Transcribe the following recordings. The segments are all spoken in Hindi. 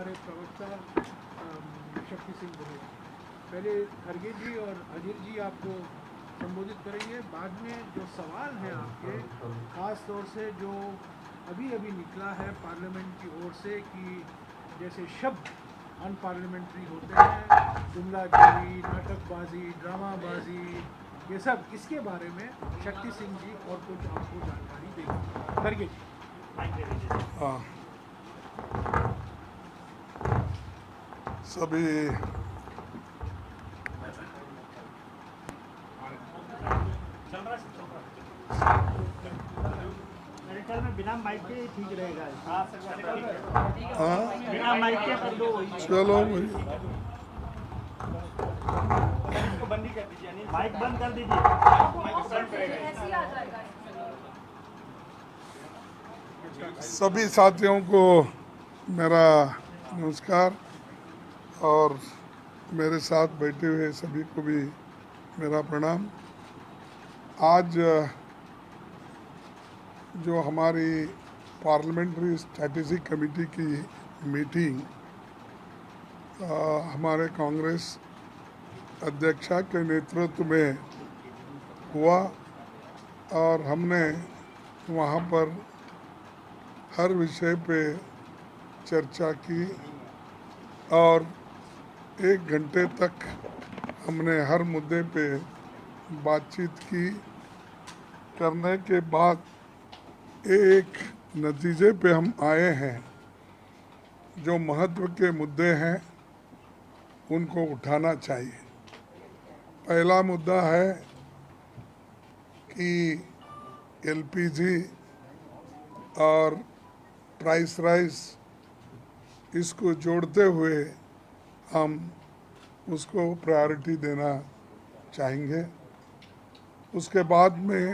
हमारे प्रवक्ता शक्ति सिंह गोहिल। पहले खरगे जी और अनिल जी आपको संबोधित करेंगे, बाद में जो सवाल हैं आपके, ख़ास तौर से जो अभी अभी निकला है पार्लियामेंट की ओर से कि जैसे शब्द अनपार्लियामेंट्री होते हैं, जुमलागिरी, नाटकबाजी, ड्रामाबाजी, ये सब, इसके बारे में शक्ति सिंह जी और कुछ आपको जानकारी देंगे। खरगे जी। हाँ, सभी बिना माइक के ठीक रहेगा। हाँ, बिना माइक के कर दो। चलो भाई, बंद कर दीजिए, माइक बंद कर दीजिए। सभी साथियों को मेरा नमस्कार और मेरे साथ बैठे हुए सभी को भी मेरा प्रणाम। आज जो हमारी पार्लियामेंट्री स्ट्रैटेजी कमेटी की मीटिंग हमारे कांग्रेस अध्यक्षा के नेतृत्व में हुआ और हमने वहाँ पर हर विषय पे चर्चा की और 1 घंटे तक हमने हर मुद्दे पे बातचीत की। करने के बाद एक नतीजे पे हम आए हैं, जो महत्व के मुद्दे हैं उनको उठाना चाहिए। पहला मुद्दा है कि एलपीजी और प्राइस राइस, इसको जोड़ते हुए हम उसको प्रायोरिटी देना चाहेंगे। उसके बाद में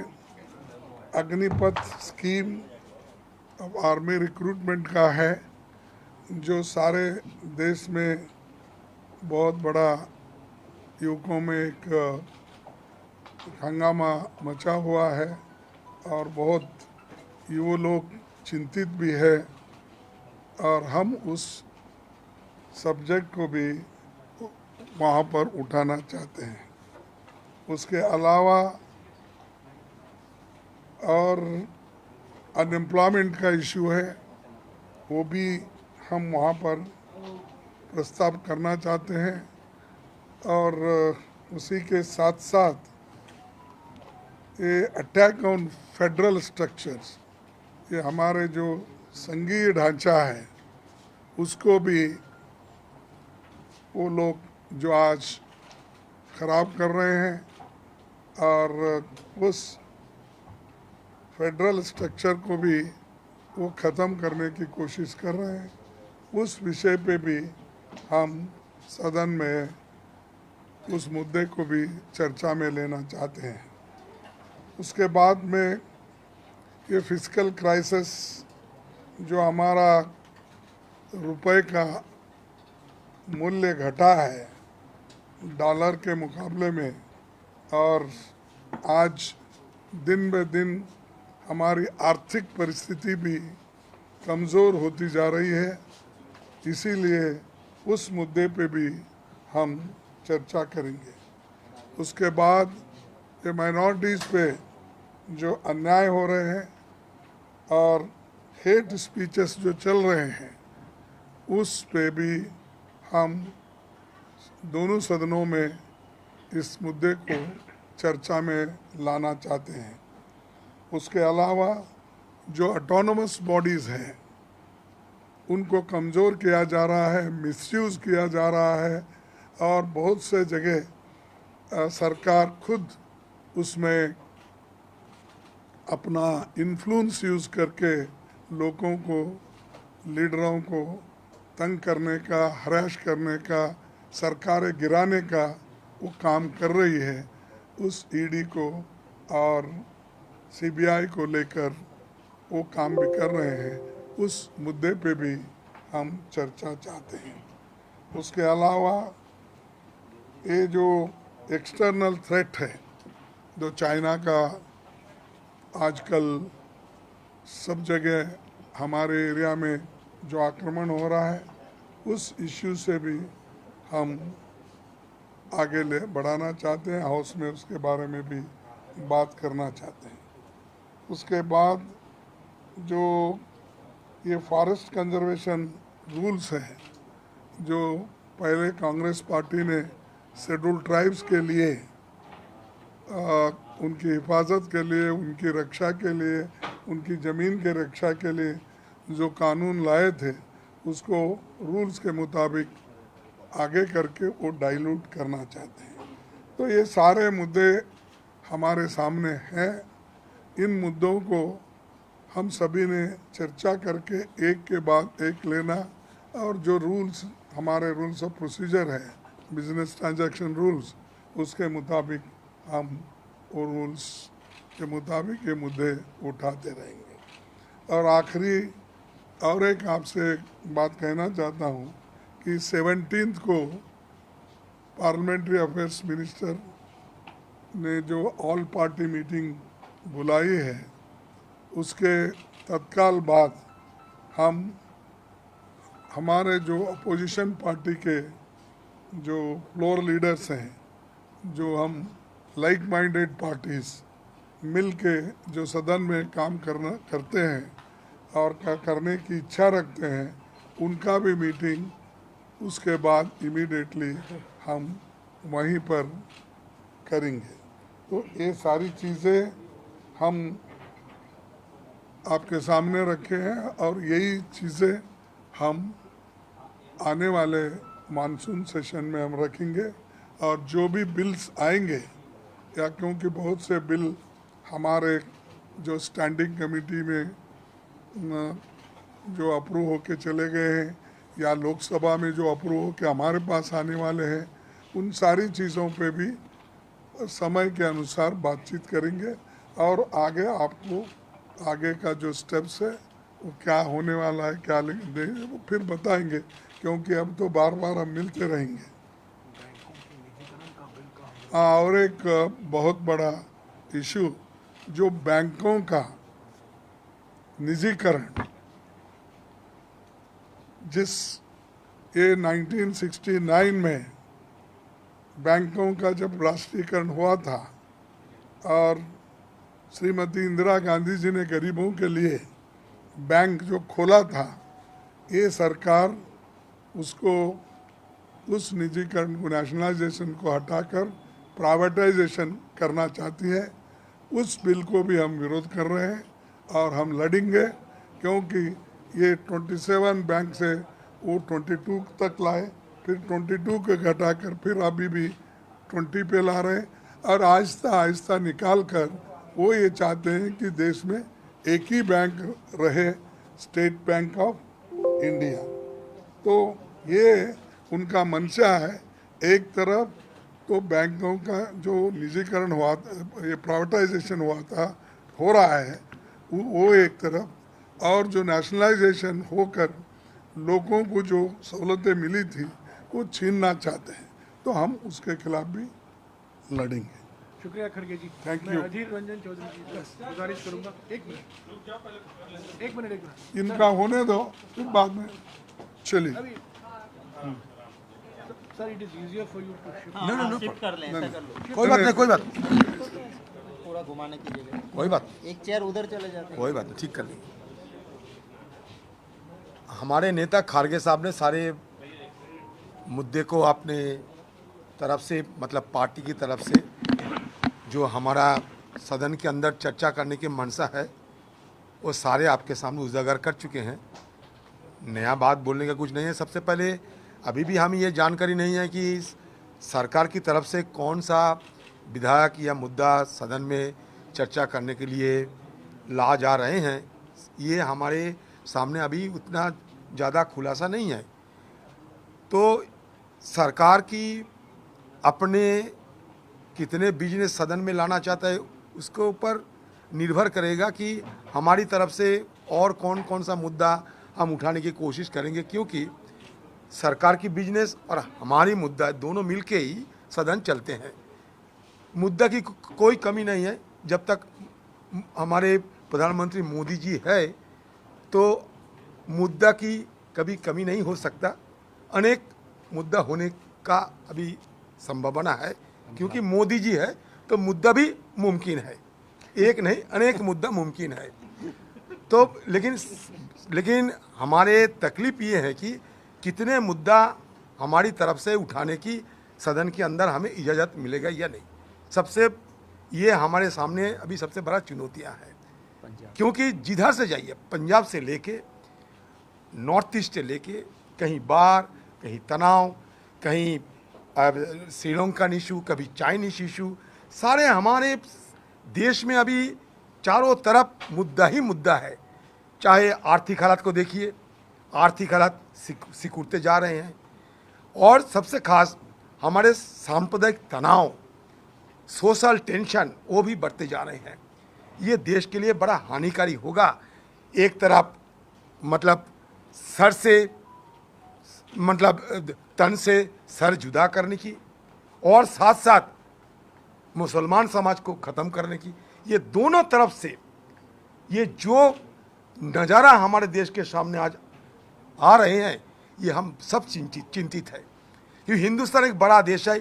अग्निपथ स्कीम अब आर्मी रिक्रूटमेंट का है, जो सारे देश में बहुत बड़ा युवकों में एक हंगामा मचा हुआ है और बहुत युवा लोग चिंतित भी है और हम उस सब्जेक्ट को भी वहाँ पर उठाना चाहते हैं। उसके अलावा और अनएम्प्लॉयमेंट का इशू है, वो भी हम वहाँ पर प्रस्ताव करना चाहते हैं और उसी के साथ साथ ये अटैक ऑन फेडरल स्ट्रक्चर्स, ये हमारे जो संघीय ढांचा है उसको भी वो लोग जो आज खराब कर रहे हैं और उस फेडरल स्ट्रक्चर को भी वो ख़त्म करने की कोशिश कर रहे हैं। उस विषय पे भी हम सदन में उस मुद्दे को भी चर्चा में लेना चाहते हैं। उसके बाद में ये फिस्कल क्राइसिस, जो हमारा रुपए का मूल्य घटा है डॉलर के मुकाबले में और आज दिन ब दिन हमारी आर्थिक परिस्थिति भी कमज़ोर होती जा रही है, इसीलिए उस मुद्दे पे भी हम चर्चा करेंगे। उसके बाद ये माइनॉरिटीज़ पे जो अन्याय हो रहे हैं और हेट स्पीचेस जो चल रहे हैं, उस पे भी हम दोनों सदनों में इस मुद्दे को चर्चा में लाना चाहते हैं। उसके अलावा जो ऑटोनोमस बॉडीज़ हैं उनको कमज़ोर किया जा रहा है, मिसयूज़ किया जा रहा है और बहुत से जगह सरकार खुद उसमें अपना इन्फ्लुएंस यूज़ करके लोगों को, लीडरों को तंग करने का, हराश करने का, सरकारें गिराने का वो काम कर रही है। उस ईडी को और सीबीआई को लेकर वो काम भी कर रहे हैं, उस मुद्दे पे भी हम चर्चा चाहते हैं। उसके अलावा ये जो एक्सटर्नल थ्रेट है, जो चाइना का आजकल सब जगह हमारे एरिया में जो आक्रमण हो रहा है, उस इश्यू से भी हम आगे ले बढ़ाना चाहते हैं, हाउस में उसके बारे में भी बात करना चाहते हैं। उसके बाद जो ये फॉरेस्ट कंजर्वेशन रूल्स हैं, जो पहले कांग्रेस पार्टी ने शेड्यूल ट्राइब्स के लिए उनकी हिफाजत के लिए, उनकी रक्षा के लिए, उनकी ज़मीन के रक्षा के लिए जो कानून लाए थे, उसको रूल्स के मुताबिक आगे करके वो डाइल्यूट करना चाहते हैं। तो ये सारे मुद्दे हमारे सामने हैं। इन मुद्दों को हम सभी ने चर्चा करके एक के बाद एक लेना, और जो रूल्स हमारे रूल्स ऑफ प्रोसीजर है, बिजनेस ट्रांजैक्शन रूल्स, उसके मुताबिक हम वो रूल्स के मुताबिक ये मुद्दे उठाते रहेंगे। और आखिरी और एक आपसे बात कहना चाहता हूँ कि 17 को पार्लियामेंट्री अफेयर्स मिनिस्टर ने जो ऑल पार्टी मीटिंग बुलाई है, उसके तत्काल बाद हम हमारे जो अपोजिशन पार्टी के जो फ्लोर लीडर्स हैं, जो हम लाइक माइंडेड पार्टीज़ मिल के जो सदन में काम करते हैं और करने की इच्छा रखते हैं, उनका भी मीटिंग उसके बाद इमीडिएटली हम वहीं पर करेंगे। तो ये सारी चीज़ें हम आपके सामने रखे हैं, और यही चीज़ें हम आने वाले मानसून सेशन में हम रखेंगे। और जो भी बिल्स आएंगे, या क्योंकि बहुत से बिल हमारे जो स्टैंडिंग कमेटी में जो अप्रूव होके चले गए हैं, या लोकसभा में जो अप्रूव होके हमारे पास आने वाले हैं, उन सारी चीज़ों पे भी समय के अनुसार बातचीत करेंगे, और आगे आपको आगे का जो स्टेप्स है वो क्या होने वाला है, क्या देंगे, वो फिर बताएंगे, क्योंकि अब तो बार बार हम मिलते रहेंगे। और एक बहुत बड़ा इशू जो बैंकों का निजीकरण, जिस ये 1969 में बैंकों का जब राष्ट्रीयकरण हुआ था, और श्रीमती इंदिरा गांधी जी ने गरीबों के लिए बैंक जो खोला था, ये सरकार उसको, उस निजीकरण को, नेशनलाइजेशन को हटाकर प्राइवेटाइजेशन करना चाहती है। उस बिल को भी हम विरोध कर रहे हैं और हम लड़ेंगे, क्योंकि ये 27 बैंक से वो 22 तक लाए, फिर 22 के घटाकर फिर अभी भी 20 पे ला रहे हैं, और आहिस्ता आहिस्ता निकाल कर वो ये चाहते हैं कि देश में एक ही बैंक रहे, स्टेट बैंक ऑफ इंडिया। तो ये उनका मंशा है। एक तरफ तो बैंकों का जो निजीकरण हुआ, ये प्राइवेटाइजेशन हुआ था, हो रहा है वो एक तरफ, और जो नेशनलाइजेशन होकर लोगों को जो सहूलतें मिली थी वो छीनना चाहते हैं। तो हम उसके खिलाफ भी लड़ेंगे। शुक्रिया खड़गे जी। Thank मैं you. अधीर रंजन चौधरी जी का गुजारिश करूंगा, एक मिनट इनका होने दो, फिर बाद में चलिए। अभी sir, it is easier for you to shift. No shift कर लें, ऐसा कर लो, कोई बात नहीं, कोई बात थोड़ा घुमाने की जगह, कोई बात एक चेयर उधर चले जाते हैं। कोई बात नहीं, ठीक कर लेंगे। हमारे नेता खारगे साहब ने सारे मुद्दे को अपने तरफ से, मतलब पार्टी की तरफ से, जो हमारा सदन के अंदर चर्चा करने की मंशा है, वो सारे आपके सामने उजागर कर चुके हैं। नया बात बोलने का कुछ नहीं है। सबसे पहले अभी भी हमें ये जानकारी नहीं है कि सरकार की तरफ से कौन सा विधायक या मुद्दा सदन में चर्चा करने के लिए ला जा रहे हैं। ये हमारे सामने अभी उतना ज़्यादा खुलासा नहीं है। तो सरकार की अपने कितने बिजनेस सदन में लाना चाहता है, उसके ऊपर निर्भर करेगा कि हमारी तरफ से और कौन कौन सा मुद्दा हम उठाने की कोशिश करेंगे, क्योंकि सरकार की बिजनेस और हमारी मुद्दा दोनों मिलके ही सदन चलते हैं। मुद्दा की कोई कमी नहीं है। जब तक हमारे प्रधानमंत्री मोदी जी है तो मुद्दा की कभी कमी नहीं हो सकता। अनेक मुद्दा होने का अभी संभावना है, क्योंकि मोदी जी है तो मुद्दा भी मुमकिन है, एक नहीं अनेक मुद्दा मुमकिन है। तो लेकिन हमारे तकलीफ ये है कि कितने मुद्दा हमारी तरफ से उठाने की सदन के अंदर हमें इजाज़त मिलेगा या नहीं। सबसे ये हमारे सामने अभी सबसे बड़ा चुनौतियां हैं, क्योंकि जिधर से जाइए, पंजाब से लेके नॉर्थ ईस्ट से लेके कहीं बाढ़, कहीं तनाव, कहीं श्रीलंकन इशू, कभी चाइनीज इशू, सारे हमारे देश में अभी चारों तरफ मुद्दा ही मुद्दा है। चाहे आर्थिक हालात को देखिए, आर्थिक हालात सिकुड़ते जा रहे हैं, और सबसे खास हमारे सांप्रदायिक तनाव, सोशल टेंशन, वो भी बढ़ते जा रहे हैं। ये देश के लिए बड़ा हानिकारी होगा। एक तरफ मतलब सर से मतलब तन से सर जुदा करने की, और साथ साथ मुसलमान समाज को ख़त्म करने की, ये दोनों तरफ से ये जो नज़ारा हमारे देश के सामने आज आ रहे हैं, ये हम सब चिंतित है। क्योंकि हिंदुस्तान एक बड़ा देश है,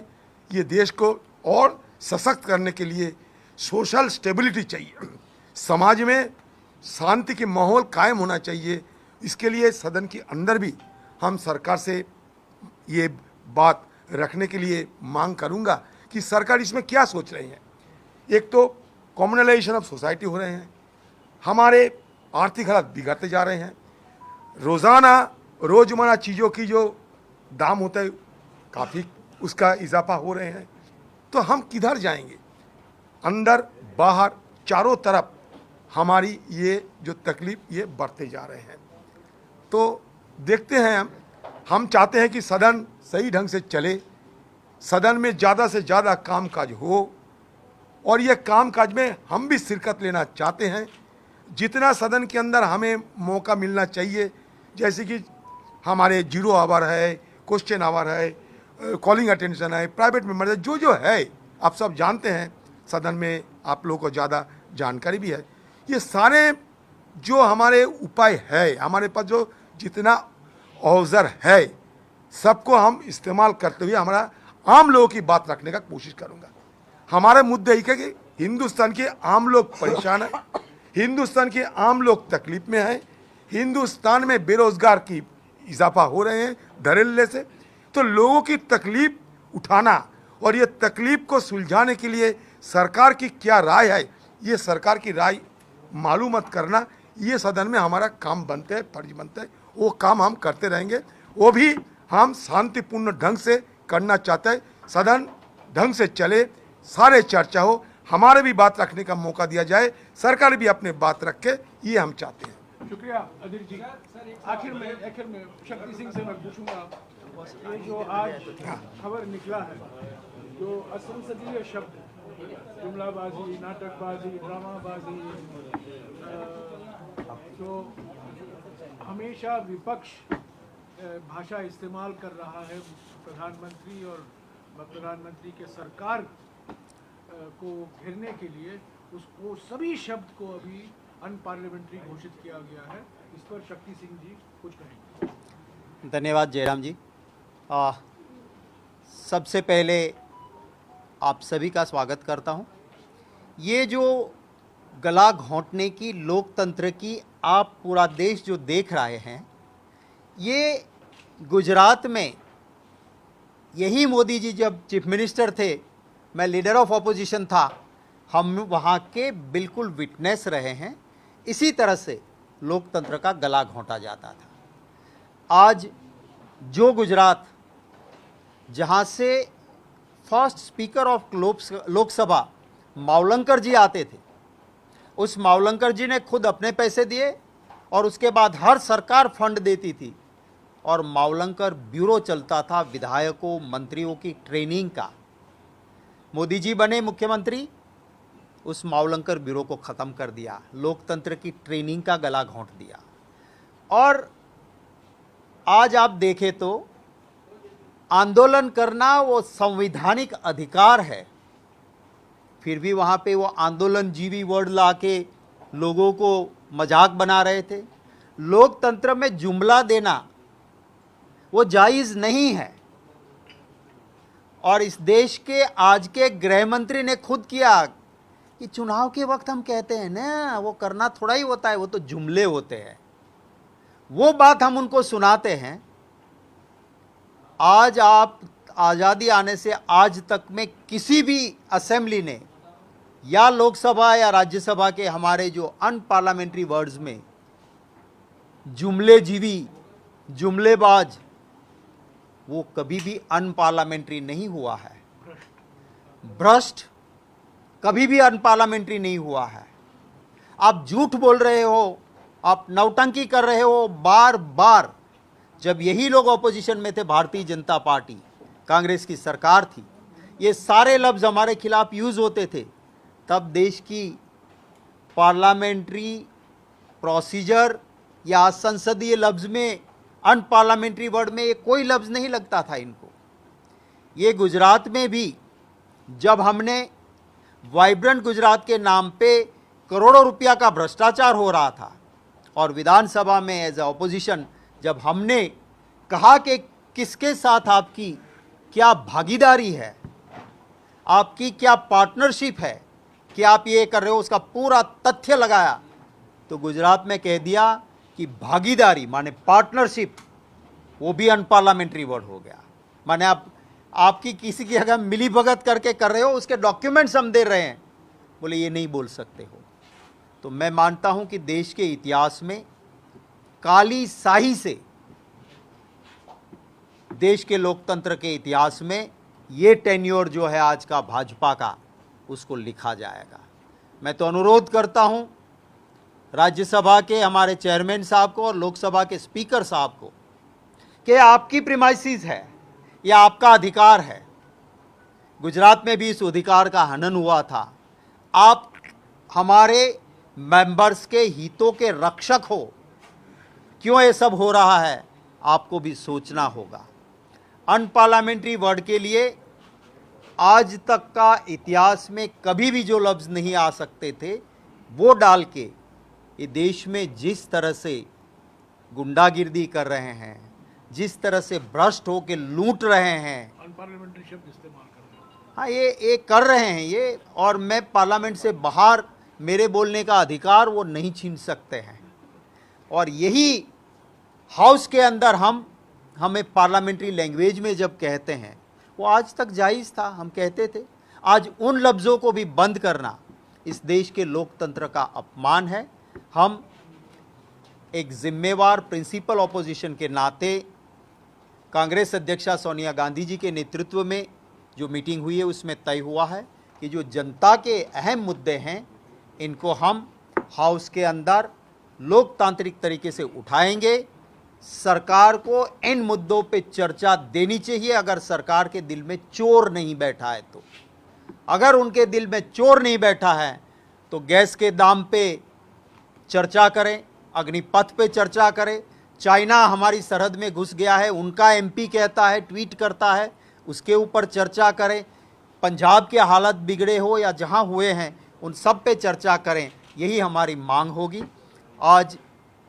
ये देश को और सशक्त करने के लिए सोशल स्टेबिलिटी चाहिए, समाज में शांति के माहौल कायम होना चाहिए। इसके लिए सदन के अंदर भी हम सरकार से ये बात रखने के लिए मांग करूंगा कि सरकार इसमें क्या सोच रही है। एक तो कॉम्युनलाइजेशन ऑफ सोसाइटी हो रहे हैं, हमारे आर्थिक हालात बिगड़ते जा रहे हैं, रोज़मर्रा चीज़ों की जो दाम होता है काफ़ी उसका इजाफा हो रहे हैं, तो हम किधर जाएंगे। अंदर बाहर चारों तरफ हमारी ये जो तकलीफ ये बढ़ते जा रहे हैं। तो देखते हैं, हम चाहते हैं कि सदन सही ढंग से चले, सदन में ज़्यादा से ज़्यादा कामकाज हो, और ये कामकाज में हम भी शिरकत लेना चाहते हैं। जितना सदन के अंदर हमें मौका मिलना चाहिए, जैसे कि हमारे जीरो आवर है, क्वेश्चन आवर है, कॉलिंग अटेंशन है, प्राइवेट मेंबर है, जो है आप सब जानते हैं, सदन में आप लोगों को ज़्यादा जानकारी भी है। ये सारे जो हमारे उपाय है, हमारे पास जो जितना अवसर है, सबको हम इस्तेमाल करते हुए हमारा आम लोगों की बात रखने का कोशिश करूँगा। हमारे मुद्दे ही कि हिंदुस्तान के आम लोग परेशान हैं, हिंदुस्तान के आम लोग तकलीफ में हैं, हिंदुस्तान में बेरोजगार की इजाफा हो रहे हैं धड़ल्ले से। तो लोगों की तकलीफ उठाना और ये तकलीफ को सुलझाने के लिए सरकार की क्या राय है, ये सरकार की राय मालूमात करना, ये सदन में हमारा काम बनते है, फर्ज बनता है। वो काम हम करते रहेंगे, वो भी हम शांतिपूर्ण ढंग से करना चाहते हैं। सदन ढंग से चले, सारे चर्चा हो, हमारे भी बात रखने का मौका दिया जाए, सरकार भी अपने बात रखे, ये हम चाहते हैं। शुक्रिया अदिल जी। आखिर में शक्ति सिंह से मैं पूछूंगा, ये जो आज खबर निकला है, जो असंसदीय शब्द, जुमलाबाजी, नाटकबाजी, ड्रामाबाजी, तो हमेशा विपक्ष भाषा इस्तेमाल कर रहा है प्रधानमंत्री और प्रधानमंत्री के सरकार को घेरने के लिए, उसको सभी शब्द को अभी अनपार्लियामेंट्री घोषित किया गया है। इस पर शक्ति सिंह जी कुछ कहेंगे। धन्यवाद जयराम जी। सबसे पहले आप सभी का स्वागत करता हूं। ये जो गला घोंटने की लोकतंत्र की आप पूरा देश जो देख रहे हैं, ये गुजरात में यही मोदी जी जब चीफ मिनिस्टर थे, मैं लीडर ऑफ अपोजिशन था, हम वहाँ के बिल्कुल विटनेस रहे हैं। इसी तरह से लोकतंत्र का गला घोंटा जाता था। आज जो गुजरात, जहाँ से first speaker of Lok Sabha Mavalankar ji आते थे, उस मावलंकर जी ने खुद अपने पैसे दिए और उसके बाद हर सरकार फंड देती थी, और मावलंकर ब्यूरो चलता था विधायकों मंत्रियों की ट्रेनिंग का। मोदी जी बने मुख्यमंत्री, उस मावलंकर ब्यूरो को ख़त्म कर दिया, लोकतंत्र की ट्रेनिंग का गला घोंट दिया। और आज आप देखें तो आंदोलन करना वो संवैधानिक अधिकार है, फिर भी वहाँ पे वो आंदोलन जीवी वर्ड ला के लोगों को मजाक बना रहे थे। लोकतंत्र में जुमला देना वो जायज़ नहीं है। और इस देश के आज के गृह मंत्री ने खुद किया कि चुनाव के वक्त हम कहते हैं ना, वो करना थोड़ा ही होता है, वो तो जुमले होते हैं। वो बात हम उनको सुनाते हैं। आज आप आज़ादी आने से आज तक में किसी भी असेंबली ने या लोकसभा या राज्यसभा के हमारे जो अनपार्लियामेंट्री वर्ड्स में जुमलेजीवी, जुमलेबाज, वो कभी भी अनपार्लियामेंट्री नहीं हुआ है। भ्रष्ट कभी भी अनपार्लियामेंट्री नहीं हुआ है। आप झूठ बोल रहे हो, आप नौटंकी कर रहे हो बार बार। जब यही लोग ऑपोजिशन में थे, भारतीय जनता पार्टी, कांग्रेस की सरकार थी, ये सारे लफ्ज़ हमारे खिलाफ यूज़ होते थे। तब देश की पार्लियामेंट्री प्रोसीजर या संसदीय लफ्ज़ में, अनपार्लियामेंट्री वर्ड में ये कोई लफ्ज़ नहीं लगता था इनको। ये गुजरात में भी जब हमने वाइब्रेंट गुजरात के नाम पे करोड़ों रुपया का भ्रष्टाचार हो रहा था और विधानसभा में एज ए ऑपोजिशन जब हमने कहा कि किसके साथ आपकी क्या भागीदारी है, आपकी क्या पार्टनरशिप है कि आप ये कर रहे हो, उसका पूरा तथ्य लगाया, तो गुजरात में कह दिया कि भागीदारी माने पार्टनरशिप, वो भी अनपार्लियामेंट्री वर्ड हो गया। माने आपकी किसी की अगर मिली भगत करके कर रहे हो, उसके डॉक्यूमेंट्स हम दे रहे हैं, बोले ये नहीं बोल सकते हो। तो मैं मानता हूं कि देश के इतिहास में काली स्याही से, देश के लोकतंत्र के इतिहास में ये टेन्योर जो है आज का भाजपा का, उसको लिखा जाएगा। मैं तो अनुरोध करता हूं राज्यसभा के हमारे चेयरमैन साहब को और लोकसभा के स्पीकर साहब को कि आपकी प्रीमाइसिस है, यह आपका अधिकार है। गुजरात में भी इस अधिकार का हनन हुआ था। आप हमारे मेंबर्स के हितों के रक्षक हो। क्यों ये सब हो रहा है, आपको भी सोचना होगा। अनपार्लियामेंट्री वर्ड के लिए आज तक का इतिहास में कभी भी जो लफ्ज़ नहीं आ सकते थे, वो डाल के ये देश में जिस तरह से गुंडागिर्दी कर रहे हैं, जिस तरह से भ्रष्ट होकर लूट रहे हैं, अनपार्लियामेंट्री शब्द इस्तेमाल कर रहे हैं। हाँ ये कर रहे हैं ये, और मैं पार्लियामेंट से बाहर मेरे बोलने का अधिकार वो नहीं छीन सकते हैं। और यही हाउस के अंदर हमें पार्लियामेंट्री लैंग्वेज में जब कहते हैं, वो आज तक जायज़ था, हम कहते थे। आज उन लफ्ज़ों को भी बंद करना इस देश के लोकतंत्र का अपमान है। हम एक जिम्मेवार प्रिंसिपल ऑपोजिशन के नाते कांग्रेस अध्यक्षा सोनिया गांधी जी के नेतृत्व में जो मीटिंग हुई है, उसमें तय हुआ है कि जो जनता के अहम मुद्दे हैं, इनको हम हाउस के अंदर लोकतांत्रिक तरीके से उठाएंगे। सरकार को इन मुद्दों पे चर्चा देनी चाहिए। अगर सरकार के दिल में चोर नहीं बैठा है तो, अगर उनके दिल में चोर नहीं बैठा है तो गैस के दाम पे चर्चा करें, अग्निपथ पे चर्चा करें। चाइना हमारी सरहद में घुस गया है, उनका एमपी कहता है, ट्वीट करता है, उसके ऊपर चर्चा करें। पंजाब के हालत बिगड़े हो या जहां हुए हैं, उन सब पे चर्चा करें। यही हमारी मांग होगी। आज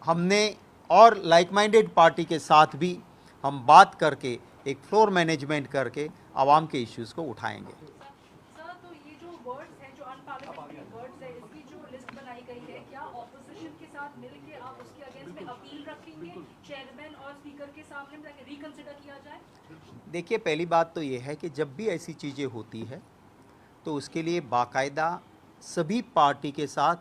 हमने और लाइक माइंडेड पार्टी के साथ भी हम बात करके एक फ्लोर मैनेजमेंट करके आवाम के इश्यूज़ को उठाएंगे। सर, तो ये जो वर्ड्स हैं, जो अनपार्लियामेंट्री वर्ड्स है, इसकी जो लिस्ट बनाई गई है, क्या ऑपोजिशन के साथ मिलके आप उसके अगेंस्ट में अपील रखेंगे चेयरमैन और स्पीकर के सामने, ताकि रिकंसिडर किया जाए? देखिए, पहली बात तो ये है कि जब भी ऐसी चीज़ें होती है तो उसके लिए बाकायदा सभी पार्टी के साथ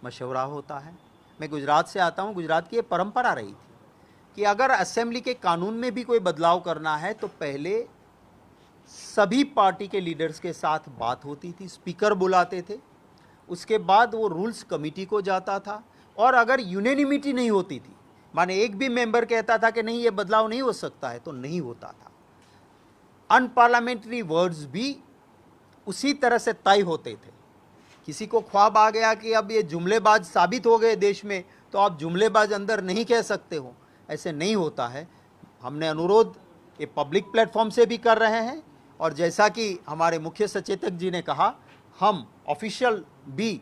मशवरा होता है। मैं गुजरात से आता हूँ। गुजरात की ये परंपरा रही थी कि अगर असेंबली के कानून में भी कोई बदलाव करना है तो पहले सभी पार्टी के लीडर्स के साथ बात होती थी, स्पीकर बुलाते थे, उसके बाद वो रूल्स कमेटी को जाता था। और अगर यूनेनिमिटी नहीं होती थी, माने एक भी मेंबर कहता था कि नहीं ये बदलाव नहीं हो सकता है, तो नहीं होता था। अनपार्लियामेंट्री वर्ड्स भी उसी तरह से तय होते थे। किसी को ख्वाब आ गया कि अब ये जुमलेबाज साबित हो गए देश में, तो आप जुमलेबाज अंदर नहीं कह सकते हो, ऐसे नहीं होता है। हमने अनुरोध ये पब्लिक प्लेटफॉर्म से भी कर रहे हैं, और जैसा कि हमारे मुख्य सचेतक जी ने कहा, हम ऑफिशियल भी